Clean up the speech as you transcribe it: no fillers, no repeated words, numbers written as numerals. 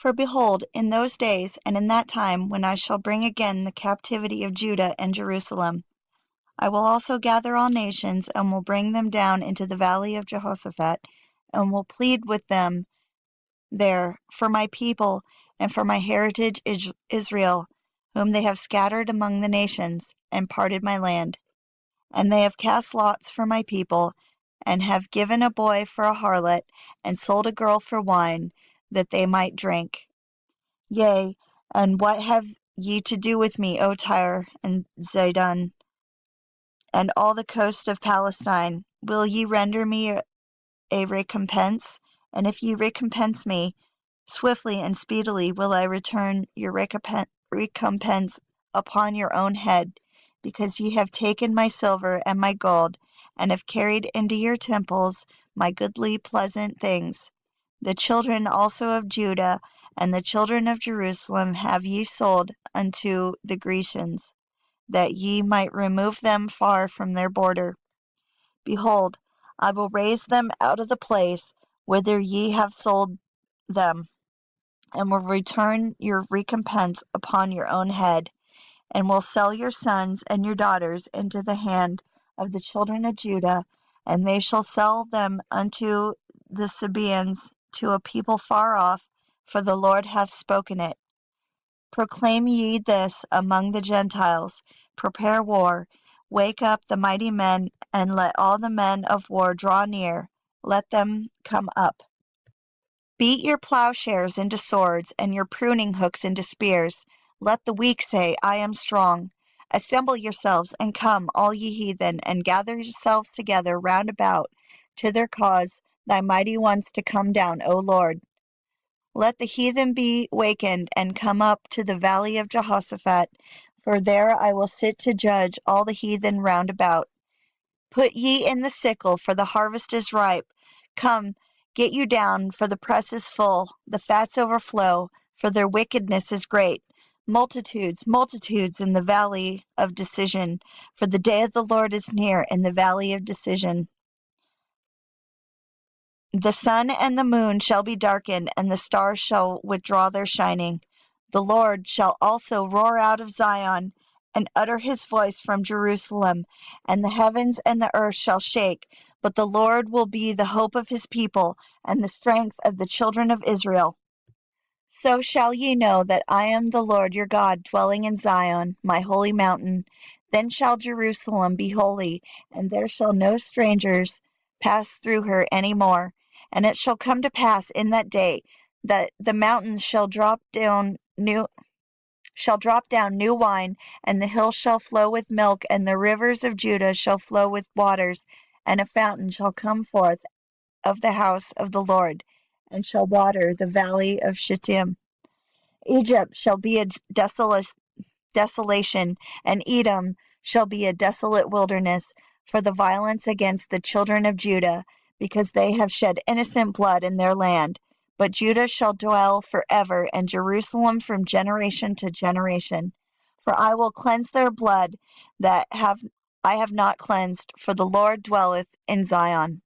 For behold, in those days and in that time, when I shall bring again the captivity of Judah and Jerusalem, I will also gather all nations, and will bring them down into the valley of Jehoshaphat, and will plead with them there for my people and for my heritage Israel, whom they have scattered among the nations, and parted my land. And they have cast lots for my people, and have given a boy for a harlot, and sold a girl for wine, that they might drink. Yea, and what have ye to do with me, O Tyre and Zidon, and all the coast of Palestine? Will ye render me a recompense? And if ye recompense me, swiftly and speedily will I return your recompense upon your own head, because ye have taken my silver and my gold, and have carried into your temples my goodly pleasant things. The children also of Judah and the children of Jerusalem have ye sold unto the Grecians, that ye might remove them far from their border. Behold, I will raise them out of the place whither ye have sold them, and will return your recompense upon your own head, and will sell your sons and your daughters into the hand of the children of Judah, and they shall sell them unto the Sabaeans, to a people far off, for the Lord hath spoken it. Proclaim ye this among the Gentiles, prepare war, wake up the mighty men, and let all the men of war draw near, let them come up. Beat your plowshares into swords, and your pruning hooks into spears. Let the weak say, I am strong. Assemble yourselves, and come, all ye heathen, and gather yourselves together round about to their cause, thy mighty ones to come down, O Lord. Let the heathen be wakened, and come up to the valley of Jehoshaphat, for there I will sit to judge all the heathen round about. Put ye in the sickle, for the harvest is ripe. Come, get you down, for the press is full, the fats overflow, for their wickedness is great. Multitudes, multitudes in the valley of decision, for the day of the Lord is near in the valley of decision. The sun and the moon shall be darkened, and the stars shall withdraw their shining. The Lord shall also roar out of Zion, and utter his voice from Jerusalem, and the heavens and the earth shall shake. But the Lord will be the hope of his people, and the strength of the children of Israel. So shall ye know that I am the Lord your God, dwelling in Zion, my holy mountain. Then shall Jerusalem be holy, and there shall no strangers pass through her any more. And it shall come to pass in that day that the mountains shall drop down new wine, and the hills shall flow with milk, and the rivers of Judah shall flow with waters, and a fountain shall come forth of the house of the Lord, and shall water the valley of Shittim. Egypt shall be a desolation, and Edom shall be a desolate wilderness, for the violence against the children of Judah, because they have shed innocent blood in their land. But Judah shall dwell forever, and Jerusalem from generation to generation. For I will cleanse their blood that I have not cleansed, for the Lord dwelleth in Zion.